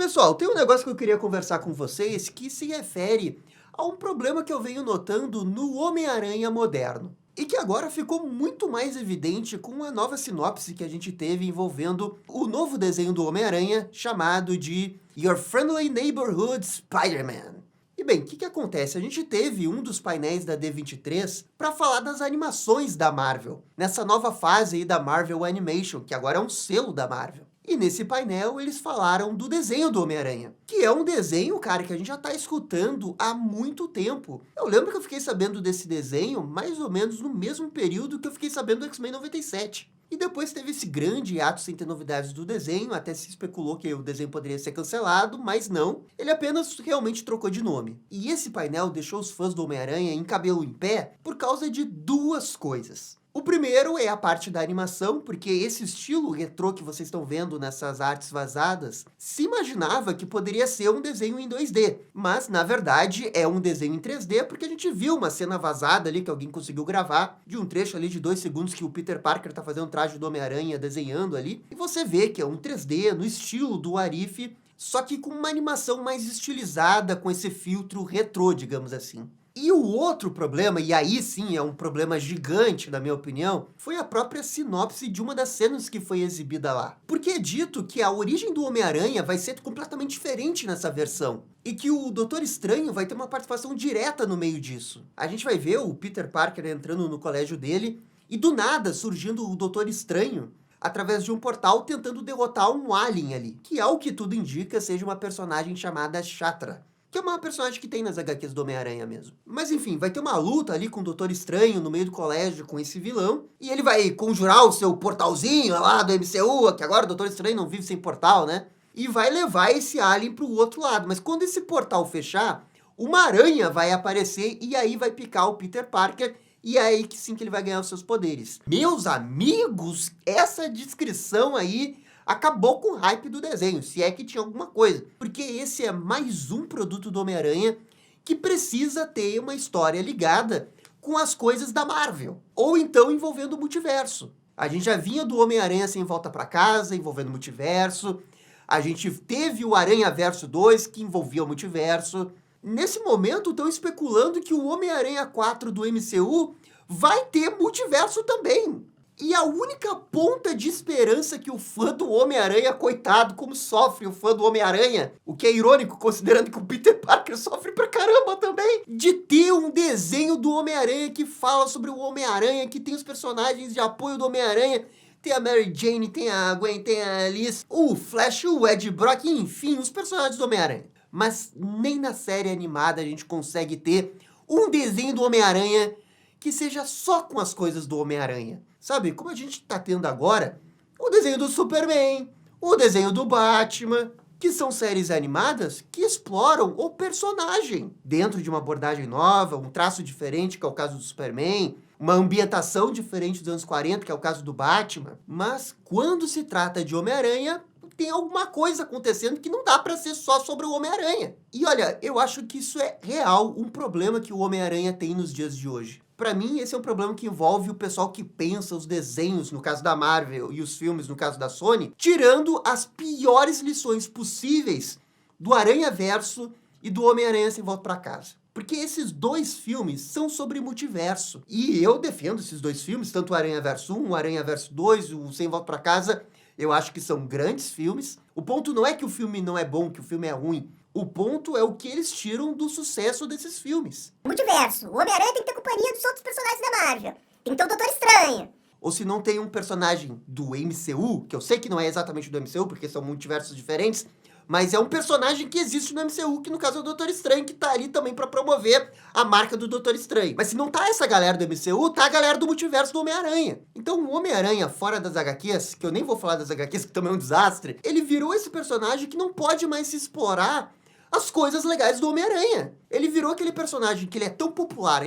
Pessoal, tem um negócio que eu queria conversar com vocês que se refere a um problema que eu venho notando no Homem-Aranha moderno. E que agora ficou muito mais evidente com a nova sinopse que a gente teve envolvendo o novo desenho do Homem-Aranha, chamado de Your Friendly Neighborhood Spider-Man. E bem, o que acontece? A gente teve um dos painéis da D23 para falar das animações da Marvel, nessa nova fase aí da Marvel Animation, que agora é um selo da Marvel. E nesse painel eles falaram do desenho do Homem-Aranha, que é um desenho, cara, que a gente já tá escutando há muito tempo. Eu lembro que eu fiquei sabendo desse desenho mais ou menos no mesmo período que eu fiquei sabendo do X-Men 97. E depois teve esse grande hiato sem ter novidades do desenho, até se especulou que o desenho poderia ser cancelado, mas não. Ele apenas realmente trocou de nome. E esse painel deixou os fãs do Homem-Aranha em cabelo em pé por causa de duas coisas. O primeiro é a parte da animação, porque esse estilo retrô que vocês estão vendo nessas artes vazadas, se imaginava que poderia ser um desenho em 2D, mas na verdade é um desenho em 3D, porque a gente viu uma cena vazada ali que alguém conseguiu gravar, de um trecho ali de 2 segundos que o Peter Parker tá fazendo um traje do Homem-Aranha desenhando ali, e você vê que é um 3D no estilo do Arif, só que com uma animação mais estilizada, com esse filtro retrô, digamos assim. E o outro problema, e aí sim é um problema gigante, na minha opinião, foi a própria sinopse de uma das cenas que foi exibida lá. Porque é dito que a origem do Homem-Aranha vai ser completamente diferente nessa versão. E que o Doutor Estranho vai ter uma participação direta no meio disso. A gente vai ver o Peter Parker entrando no colégio dele, e do nada surgindo o Doutor Estranho, através de um portal tentando derrotar um alien ali. Que ao que tudo indica seja uma personagem chamada Chatra, que é uma personagem que tem nas HQs do Homem-Aranha mesmo. Mas enfim, vai ter uma luta ali com o Doutor Estranho no meio do colégio com esse vilão, e ele vai conjurar o seu portalzinho lá do MCU, que agora o Doutor Estranho não vive sem portal, né? E vai levar esse alien pro outro lado. Mas quando esse portal fechar, uma aranha vai aparecer e aí vai picar o Peter Parker, e é aí que sim que ele vai ganhar os seus poderes. Meus amigos, essa descrição aí acabou com o hype do desenho, se é que tinha alguma coisa. Porque esse é mais um produto do Homem-Aranha que precisa ter uma história ligada com as coisas da Marvel. Ou então envolvendo o multiverso. A gente já vinha do Homem-Aranha Sem Volta Pra Casa, envolvendo o multiverso. A gente teve o Aranha-Verso 2, que envolvia o multiverso. Nesse momento, estão especulando que o Homem-Aranha 4 do MCU vai ter multiverso também. E a única ponta de esperança que o fã do Homem-Aranha, coitado, como sofre o fã do Homem-Aranha, o que é irônico, considerando que o Peter Parker sofre pra caramba também, de ter um desenho do Homem-Aranha que fala sobre o Homem-Aranha, que tem os personagens de apoio do Homem-Aranha, tem a Mary Jane, tem a Gwen, tem a Alice, o Flash, o Ed Brock, enfim, os personagens do Homem-Aranha. Mas nem na série animada a gente consegue ter um desenho do Homem-Aranha que seja só com as coisas do Homem-Aranha. Sabe, como a gente tá tendo agora, o desenho do Superman, o desenho do Batman, que são séries animadas que exploram o personagem dentro de uma abordagem nova, um traço diferente, que é o caso do Superman, uma ambientação diferente dos anos 40, que é o caso do Batman. Mas quando se trata de Homem-Aranha, tem alguma coisa acontecendo que não dá pra ser só sobre o Homem-Aranha. E olha, eu acho que isso é real, um problema que o Homem-Aranha tem nos dias de hoje. Pra mim, esse é um problema que envolve o pessoal que pensa os desenhos, no caso da Marvel, e os filmes, no caso da Sony, tirando as piores lições possíveis do Aranha-Verso e do Homem-Aranha Sem Volta Pra Casa. Porque esses dois filmes são sobre multiverso. E eu defendo esses dois filmes, tanto o Aranha-Verso 1, o Aranha-Verso 2, o Sem Volta Pra Casa. Eu acho que são grandes filmes. O ponto não é que o filme não é bom, que o filme é ruim. O ponto é o que eles tiram do sucesso desses filmes. Multiverso. O Homem-Aranha tem que ter companhia dos outros personagens da Marvel. Tem que ter o Doutor Estranho. Ou se não tem um personagem do MCU, que eu sei que não é exatamente do MCU, porque são multiversos diferentes, mas é um personagem que existe no MCU, que no caso é o Doutor Estranho, que tá ali também pra promover a marca do Doutor Estranho. Mas se não tá essa galera do MCU, tá a galera do multiverso do Homem-Aranha. Então o Homem-Aranha, fora das HQs, que eu nem vou falar das HQs, que também é um desastre, ele virou esse personagem que não pode mais se explorar as coisas legais do Homem-Aranha. Ele virou aquele personagem que ele é tão popular,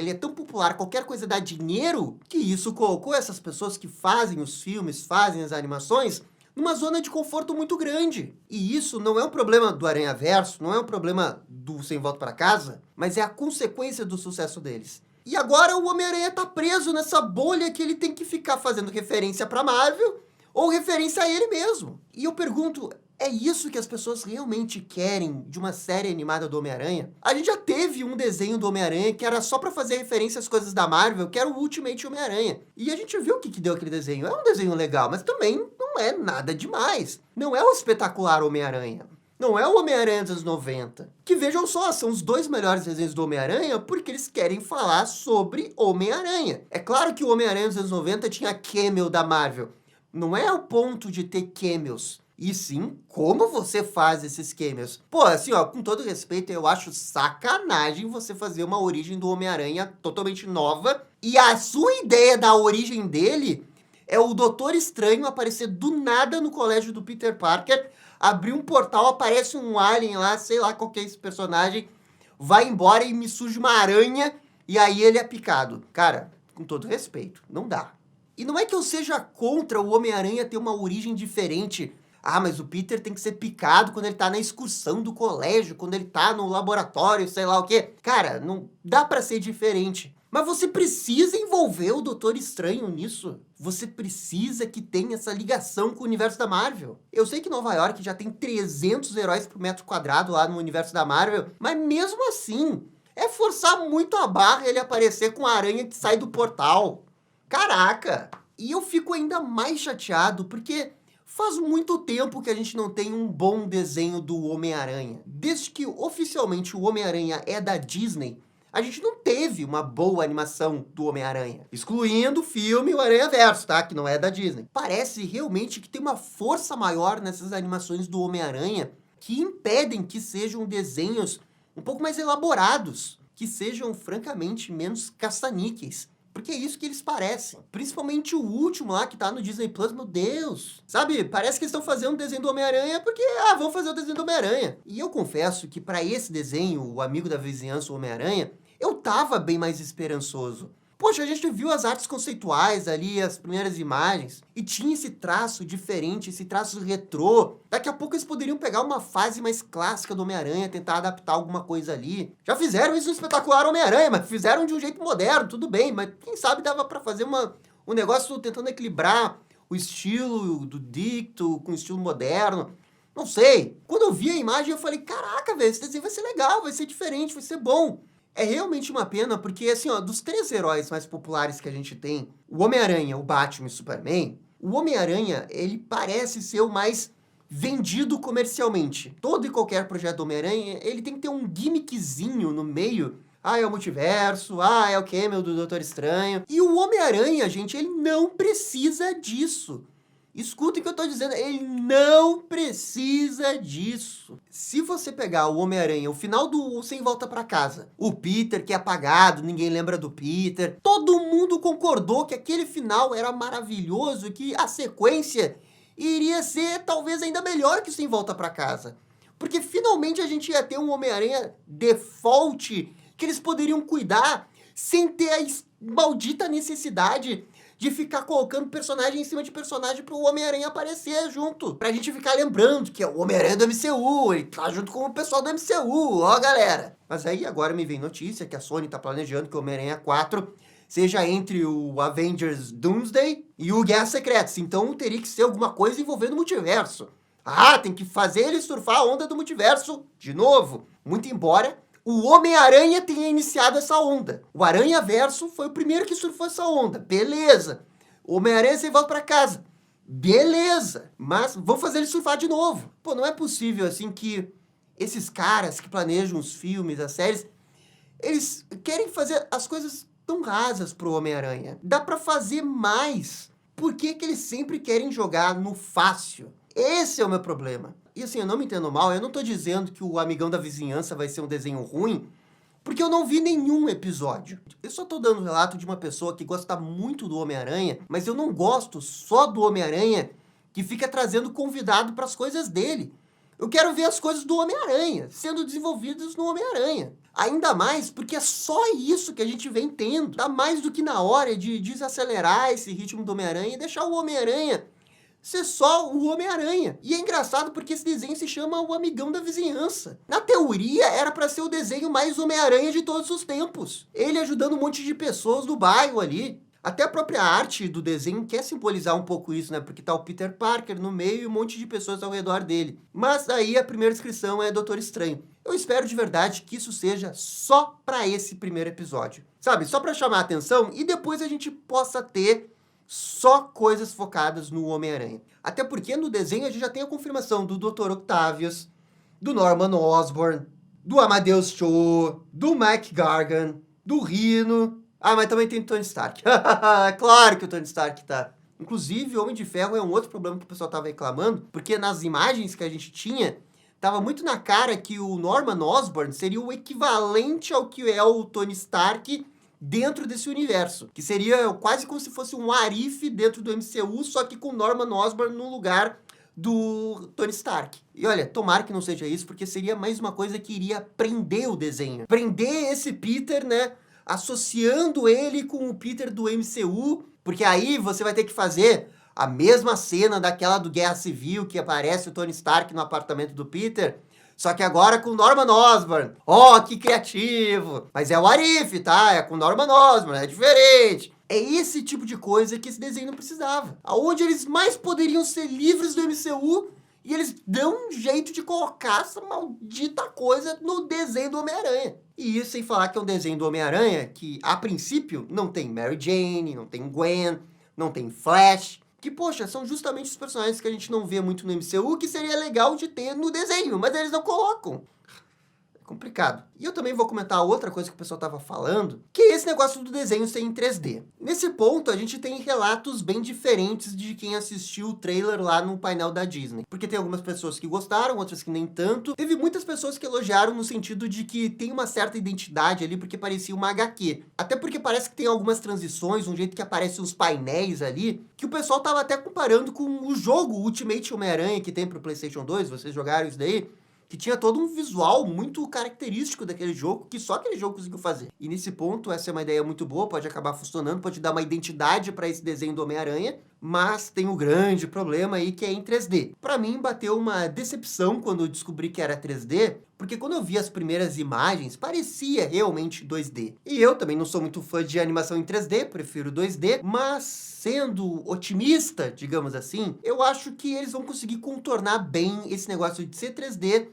qualquer coisa dá dinheiro, que isso colocou essas pessoas que fazem os filmes, fazem as animações, numa zona de conforto muito grande. E isso não é um problema do Aranha-Verso, não é um problema do Sem Volta Pra Casa, mas é a consequência do sucesso deles. E agora o Homem-Aranha tá preso nessa bolha que ele tem que ficar fazendo referência pra Marvel, ou referência a ele mesmo. E eu pergunto, É isso que as pessoas realmente querem de uma série animada do Homem-Aranha? A gente já teve um desenho do Homem-Aranha que era só pra fazer referência às coisas da Marvel, que era o Ultimate Homem-Aranha. E a gente viu o que deu aquele desenho. É um desenho legal, mas também não é nada demais. Não é o espetacular Homem-Aranha. Não é o Homem-Aranha dos anos 90. Que vejam só, são os dois melhores desenhos do Homem-Aranha porque eles querem falar sobre Homem-Aranha. É claro que o Homem-Aranha dos anos 90 tinha cameo da Marvel. Não é o ponto de ter cameos. E sim, como você faz esses cameos. Pô, assim, ó, com todo respeito, eu acho sacanagem você fazer uma origem do Homem-Aranha totalmente nova. E a sua ideia da origem dele é o Doutor Estranho aparecer do nada no colégio do Peter Parker, abrir um portal, aparece um alien lá, sei lá qual que é esse personagem, vai embora e me surge uma aranha, e aí ele é picado. Cara, com todo respeito, não dá. E não é que eu seja contra o Homem-Aranha ter uma origem diferente. Ah, mas o Peter tem que ser picado quando ele tá na excursão do colégio, quando ele tá no laboratório, sei lá o quê. Cara, não dá pra ser diferente. Mas você precisa envolver o Doutor Estranho nisso. Você precisa que tenha essa ligação com o universo da Marvel. Eu sei que Nova York já tem 300 heróis por metro quadrado lá no universo da Marvel, mas mesmo assim, é forçar muito a barra ele aparecer com a aranha que sai do portal. Caraca! E eu fico ainda mais chateado porque faz muito tempo que a gente não tem um bom desenho do Homem-Aranha. Desde que oficialmente o Homem-Aranha é da Disney, a gente não teve uma boa animação do Homem-Aranha. Excluindo o filme O Aranhaverso, tá? Que não é da Disney. Parece realmente que tem uma força maior nessas animações do Homem-Aranha que impedem que sejam desenhos um pouco mais elaborados, que sejam, francamente, menos caça-níqueis. Porque é isso que eles parecem. Principalmente o último lá, que tá no Disney Plus, meu Deus. Sabe, parece que eles estão fazendo um desenho do Homem-Aranha porque, vão fazer o desenho do Homem-Aranha. E eu confesso que pra esse desenho, o Amigo da Vizinhança, o Homem-Aranha, eu tava bem mais esperançoso. Poxa, a gente viu as artes conceituais ali, as primeiras imagens, e tinha esse traço diferente, esse traço retrô. Daqui a pouco eles poderiam pegar uma fase mais clássica do Homem-Aranha, tentar adaptar alguma coisa ali. Já fizeram isso no espetacular Homem-Aranha, mas fizeram de um jeito moderno, tudo bem, mas quem sabe dava pra fazer um negócio tentando equilibrar o estilo do Dicto com o estilo moderno. Não sei. Quando eu vi a imagem, eu falei, caraca, velho, esse desenho vai ser legal, vai ser diferente, vai ser bom. É realmente uma pena, porque, assim, ó, dos três heróis mais populares que a gente tem, o Homem-Aranha, o Batman e o Superman, o Homem-Aranha, ele parece ser o mais vendido comercialmente. Todo e qualquer projeto do Homem-Aranha, ele tem que ter um gimmickzinho no meio. Ah, é o multiverso, é o cameo do Doutor Estranho. E o Homem-Aranha, gente, ele não precisa disso. Escuta o que eu tô dizendo, ele não precisa disso. Se você pegar o Homem-Aranha, o final do Sem Volta Pra Casa, o Peter que é apagado, ninguém lembra do Peter, todo mundo concordou que aquele final era maravilhoso e que a sequência iria ser talvez ainda melhor que o Sem Volta Pra Casa. Porque finalmente a gente ia ter um Homem-Aranha default que eles poderiam cuidar sem ter a maldita necessidade de ficar colocando personagem em cima de personagem pro Homem-Aranha aparecer junto. Pra gente ficar lembrando que é o Homem-Aranha do MCU, ele tá junto com o pessoal do MCU, ó galera. Mas aí agora me vem notícia que a Sony tá planejando que o Homem-Aranha 4 seja entre o Avengers Doomsday e o Guerra Secretas. Então teria que ser alguma coisa envolvendo o multiverso. Tem que fazer ele surfar a onda do multiverso de novo. Muito embora o Homem-Aranha tenha iniciado essa onda. O Aranhaverso foi o primeiro que surfou essa onda. Beleza. O Homem-Aranha sem volta pra casa. Beleza. Mas vamos fazer ele surfar de novo. Pô, não é possível assim que esses caras que planejam os filmes, as séries, eles querem fazer as coisas tão rasas pro Homem-Aranha. Dá pra fazer mais. Por que que eles sempre querem jogar no fácil? Esse é o meu problema. E assim, eu não me entendo mal, eu não tô dizendo que o Amigão da Vizinhança vai ser um desenho ruim, porque eu não vi nenhum episódio. Eu só tô dando relato de uma pessoa que gosta muito do Homem-Aranha, mas eu não gosto só do Homem-Aranha que fica trazendo convidado para as coisas dele. Eu quero ver as coisas do Homem-Aranha sendo desenvolvidas no Homem-Aranha. Ainda mais porque é só isso que a gente vem tendo. Dá mais do que na hora de desacelerar esse ritmo do Homem-Aranha e deixar o Homem-Aranha ser só o Homem-Aranha. E é engraçado porque esse desenho se chama O Amigão da Vizinhança. Na teoria, era pra ser o desenho mais Homem-Aranha de todos os tempos. Ele ajudando um monte de pessoas do bairro ali. Até a própria arte do desenho quer simbolizar um pouco isso, né? Porque tá o Peter Parker no meio e um monte de pessoas ao redor dele. Mas aí a primeira descrição é Doutor Estranho. Eu espero de verdade que isso seja só para esse primeiro episódio. Sabe? Só para chamar a atenção e depois a gente possa ter só coisas focadas no Homem-Aranha. Até porque no desenho a gente já tem a confirmação do Dr. Octavius, do Norman Osborn, do Amadeus Cho, do Mac Gargan, do Rhino. Ah, mas também tem o Tony Stark. Claro que o Tony Stark tá. Inclusive, o Homem de Ferro é um outro problema que o pessoal tava reclamando, porque nas imagens que a gente tinha, tava muito na cara que o Norman Osborn seria o equivalente ao que é o Tony Stark dentro desse universo. Que seria quase como se fosse um Arif dentro do MCU, só que com Norman Osborn no lugar do Tony Stark. E olha, tomara que não seja isso, porque seria mais uma coisa que iria prender o desenho. Prender esse Peter, né? Associando ele com o Peter do MCU, porque aí você vai ter que fazer a mesma cena daquela do Guerra Civil, que aparece o Tony Stark no apartamento do Peter, só que agora com Norman Osborn. Oh, que criativo! Mas é o Arif, tá? É com Norman Osborn, é diferente. É esse tipo de coisa que esse desenho não precisava. Aonde eles mais poderiam ser livres do MCU, e eles dão um jeito de colocar essa maldita coisa no desenho do Homem-Aranha. E isso sem falar que é um desenho do Homem-Aranha que, a princípio, não tem Mary Jane, não tem Gwen, não tem Flash, que, poxa, são justamente os personagens que a gente não vê muito no MCU, que seria legal de ter no desenho, mas eles não colocam. Complicado. E eu também vou comentar outra coisa que o pessoal tava falando, que é esse negócio do desenho ser em 3D. Nesse ponto, a gente tem relatos bem diferentes de quem assistiu o trailer lá no painel da Disney. Porque tem algumas pessoas que gostaram, outras que nem tanto. Teve muitas pessoas que elogiaram no sentido de que tem uma certa identidade ali, porque parecia uma HQ. Até porque parece que tem algumas transições, um jeito que aparecem os painéis ali, que o pessoal tava até comparando com o jogo Ultimate Homem-Aranha que tem pro PlayStation 2, vocês jogaram isso daí? Que tinha todo um visual muito característico daquele jogo, que só aquele jogo conseguiu fazer. E nesse ponto, essa é uma ideia muito boa, pode acabar funcionando, pode dar uma identidade para esse desenho do Homem-Aranha, mas tem um grande problema aí que é em 3D. Para mim, bateu uma decepção quando eu descobri que era 3D, porque quando eu vi as primeiras imagens, parecia realmente 2D. E eu também não sou muito fã de animação em 3D, prefiro 2D, mas sendo otimista, digamos assim, eu acho que eles vão conseguir contornar bem esse negócio de ser 3D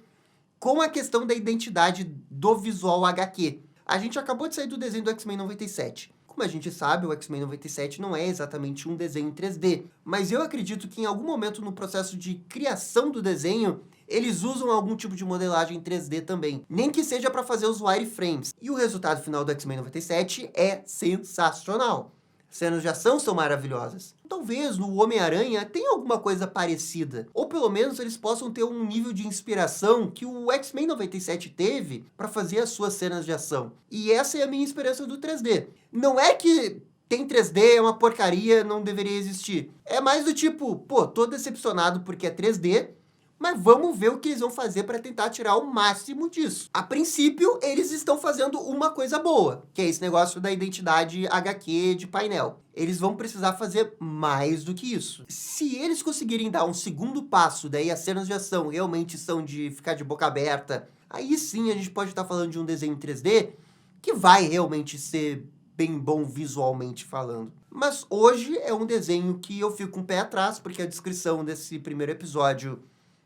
com a questão da identidade do visual HQ. A gente acabou de sair do desenho do X-Men 97. Como a gente sabe, o X-Men 97 não é exatamente um desenho em 3D, mas eu acredito que em algum momento no processo de criação do desenho, eles usam algum tipo de modelagem em 3D também, nem que seja para fazer os wireframes. E o resultado final do X-Men 97 é sensacional. Cenas de ação são maravilhosas. Talvez no Homem-Aranha tenha alguma coisa parecida. Ou pelo menos eles possam ter um nível de inspiração que o X-Men 97 teve para fazer as suas cenas de ação. E essa é a minha esperança do 3D. Não é que tem 3D, é uma porcaria, não deveria existir. É mais do tipo, pô, tô decepcionado porque é 3D, mas vamos ver o que eles vão fazer para tentar tirar o máximo disso. A princípio, eles estão fazendo uma coisa boa, que é esse negócio da identidade HQ de painel. Eles vão precisar fazer mais do que isso. Se eles conseguirem dar um segundo passo, daí as cenas de ação realmente são de ficar de boca aberta, aí sim a gente pode estar falando de um desenho 3D que vai realmente ser bem bom visualmente falando. Mas hoje é um desenho que eu fico com o pé atrás, porque a descrição desse primeiro episódio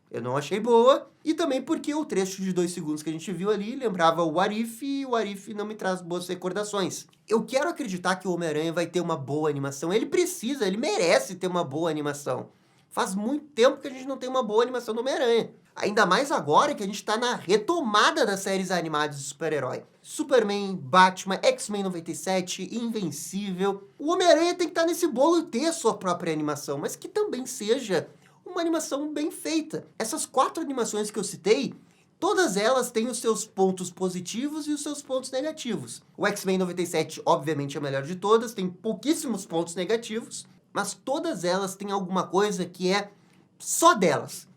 eu não achei boa, e também porque o trecho de 2 segundos que a gente viu ali lembrava o Arif, e o Arif não me traz boas recordações. Eu quero acreditar que o Homem-Aranha vai ter uma boa animação. Ele precisa, ele merece ter uma boa animação. Faz muito tempo que a gente não tem uma boa animação do Homem-Aranha. Ainda mais agora que a gente tá na retomada das séries animadas de super-herói. Superman, Batman, X-Men 97, Invencível. O Homem-Aranha tem que estar nesse bolo e ter a sua própria animação, mas que também seja uma animação bem feita. Essas 4 animações que eu citei, todas elas têm os seus pontos positivos e os seus pontos negativos. O X-Men 97, obviamente, é a melhor de todas, tem pouquíssimos pontos negativos, mas todas elas têm alguma coisa que é só delas.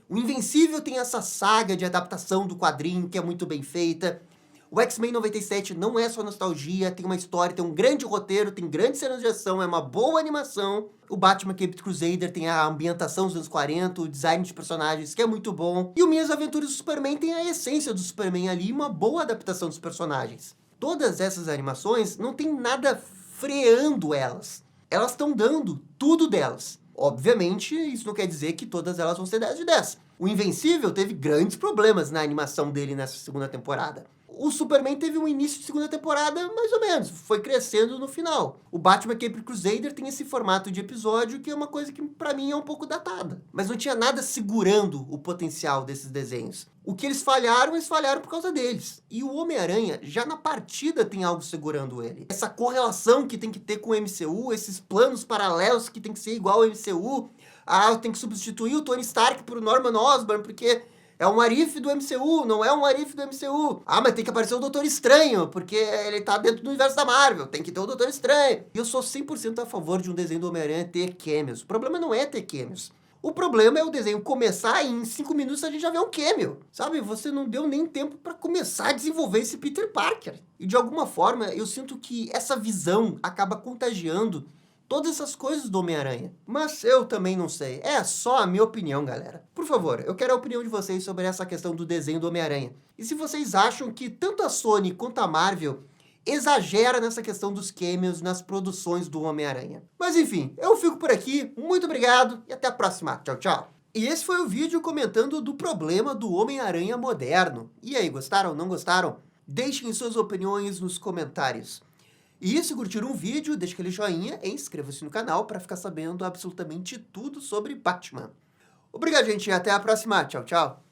O Invencível tem essa saga de adaptação do quadrinho que é muito bem feita. O X-Men 97 não é só nostalgia, tem uma história, tem um grande roteiro, tem grandes cenas de ação, é uma boa animação. O Batman Caped Crusader tem a ambientação dos anos 40, o design de personagens que é muito bom. E o Minhas Aventuras do Superman tem a essência do Superman ali e uma boa adaptação dos personagens. Todas essas animações não tem nada freando elas. Elas estão dando tudo delas. Obviamente, isso não quer dizer que todas elas vão ser 10 de 10. O Invencível teve grandes problemas na animação dele nessa segunda temporada. O Superman teve um início de segunda temporada mais ou menos, foi crescendo no final. O Batman Caped Crusader tem esse formato de episódio que é uma coisa que pra mim é um pouco datada. Mas não tinha nada segurando o potencial desses desenhos. O que eles falharam por causa deles. E o Homem-Aranha, já na partida, tem algo segurando ele. Essa correlação que tem que ter com o MCU, esses planos paralelos que tem que ser igual ao MCU. Ah, tem que substituir o Tony Stark por Norman Osborn, porque é um arife do MCU, não é um arife do MCU. Ah, mas tem que aparecer o Doutor Estranho, porque ele tá dentro do universo da Marvel, tem que ter o Doutor Estranho. E eu sou 100% a favor de um desenho do Homem-Aranha ter cameos. O problema não é ter cameos. O problema é o desenho começar e em 5 minutos a gente já vê um cameo. Sabe, você não deu nem tempo para começar a desenvolver esse Peter Parker. E de alguma forma, eu sinto que essa visão acaba contagiando todas essas coisas do Homem-Aranha. Mas eu também não sei. É só a minha opinião, galera. Por favor, eu quero a opinião de vocês sobre essa questão do desenho do Homem-Aranha. E se vocês acham que tanto a Sony quanto a Marvel exagera nessa questão dos cameos nas produções do Homem-Aranha. Mas enfim, eu fico por aqui. Muito obrigado e até a próxima. Tchau, tchau. E esse foi o vídeo comentando do problema do Homem-Aranha moderno. E aí, gostaram? Não gostaram? Deixem suas opiniões nos comentários. E se curtiram o vídeo, deixe aquele joinha e inscreva-se no canal para ficar sabendo absolutamente tudo sobre Batman. Obrigado, gente, e até a próxima. Tchau, tchau.